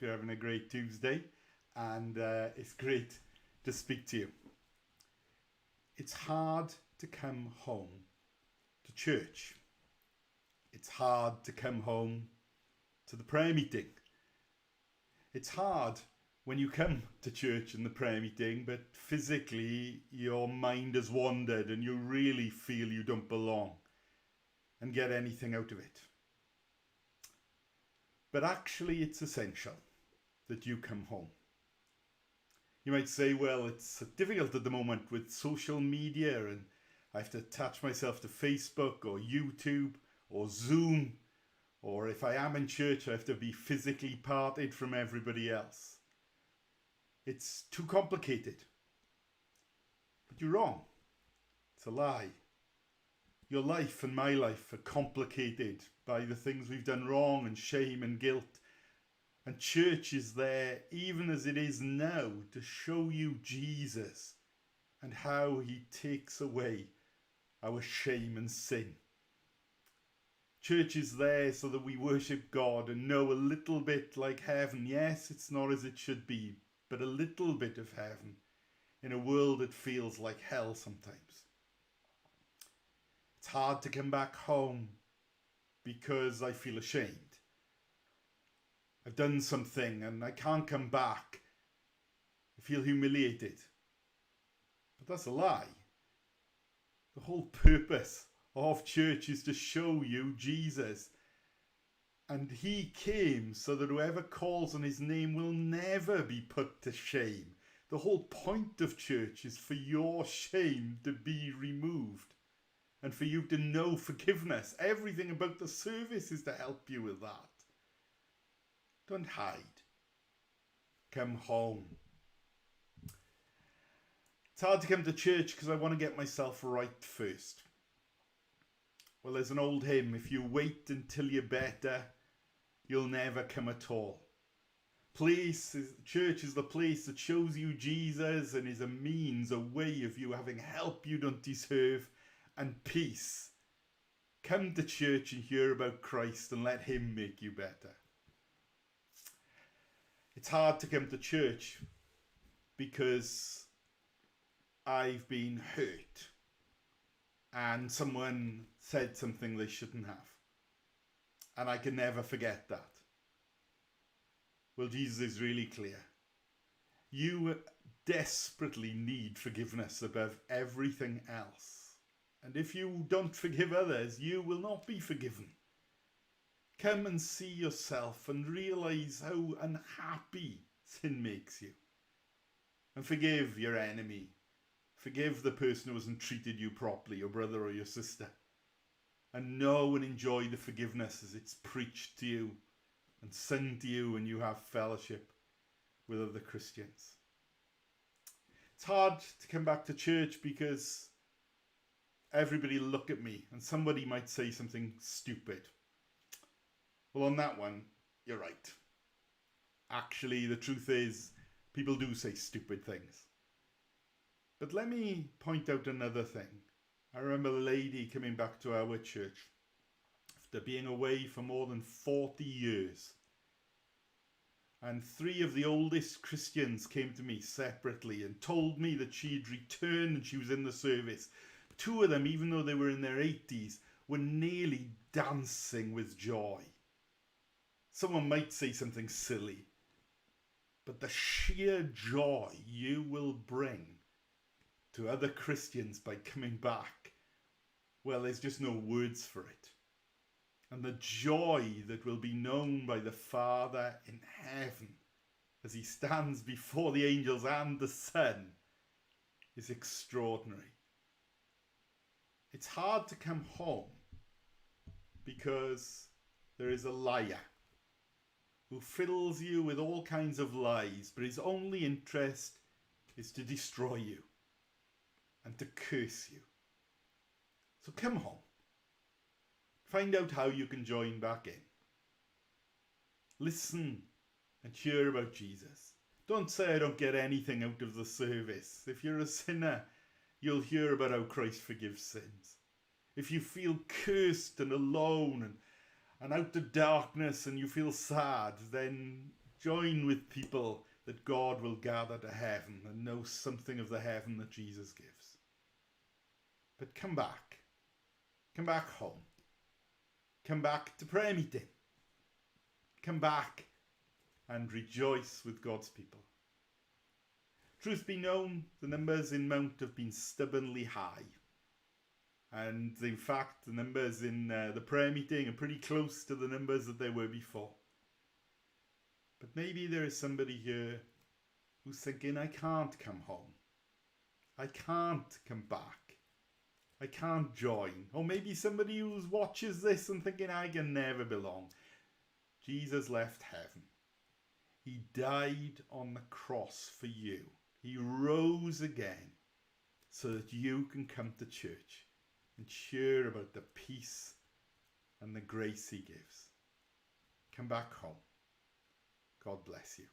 You're having a great Tuesday, and it's great to speak to you. It's hard to come home to church. It's hard to come home to the prayer meeting. It's hard when you come to church and the prayer meeting, but physically your mind has wandered and you really feel you don't belong and get anything out of it. But actually it's essential that you come home. You might say, well, it's difficult at the moment with social media and I have to attach myself to Facebook or YouTube or Zoom, or if I am in church, I have to be physically parted from everybody else. It's too complicated. But you're wrong. It's a lie. Your life and my life are complicated by the things we've done wrong and shame and guilt. And church is there, even as it is now, to show you Jesus and how he takes away our shame and sin. Church is there so that we worship God and know a little bit like heaven. Yes, it's not as it should be, but a little bit of heaven in a world that feels like hell sometimes. It's hard to come back home because I feel ashamed. I've done something and I can't come back. I feel humiliated. But that's a lie. The whole purpose of church is to show you Jesus. And he came so that whoever calls on his name will never be put to shame. The whole point of church is for your shame to be removed and for you to know forgiveness. Everything about the service is to help you with that. Don't hide. Come home. It's hard to come to church because I want to get myself right first. Well, there's an old hymn, if you wait until you're better, you'll never come at all. Church is the place that shows you Jesus and is a means, a way of you having help you don't deserve and peace. Come to church and hear about Christ and let him make you better. It's hard to come to church because I've been hurt and someone said something they shouldn't have. And I can never forget that. Well, Jesus is really clear. You desperately need forgiveness above everything else. And if you don't forgive others, you will not be forgiven. Come and see yourself and realize how unhappy sin makes you. And forgive your enemy. Forgive the person who hasn't treated you properly, your brother or your sister. And know and enjoy the forgiveness as it's preached to you and sung to you and you have fellowship with other Christians. It's hard to come back to church because everybody will look at me and somebody might say something stupid. Well, on that one, you're right. Actually, the truth is, people do say stupid things. But let me point out another thing. I remember a lady coming back to our church after being away for more than 40 years. And 3 of the oldest Christians came to me separately and told me that she'd returned and she was in the service. 2 of them, even though they were in their 80s, were nearly dancing with joy. Someone might say something silly, but the sheer joy you will bring to other Christians by coming back, well, there's just no words for it. And the joy that will be known by the Father in heaven as he stands before the angels and the Son is extraordinary. It's hard to come home because there is a liar who fills you with all kinds of lies, but his only interest is to destroy you and to curse you. So come home. Find out how you can join back in. Listen and hear about Jesus. Don't say I don't get anything out of the service. If you're a sinner, you'll hear about how Christ forgives sins. If you feel cursed and alone and out of darkness and you feel sad, then Join with people that God will gather to heaven and know something of the heaven that Jesus gives. But come back. Come back home. Come back to prayer meeting. Come back and rejoice with God's people. Truth be known, the numbers in Mount have been stubbornly high. And in fact, the numbers in the prayer meeting are pretty close to the numbers that they were before. But maybe there is somebody here who's thinking, I can't come home. I can't come back. I can't join. Or maybe somebody who watches this and thinking, I can never belong. Jesus left heaven. He died on the cross for you. He rose again so that you can come to church and share about the peace and the grace he gives. Come back home. God bless you.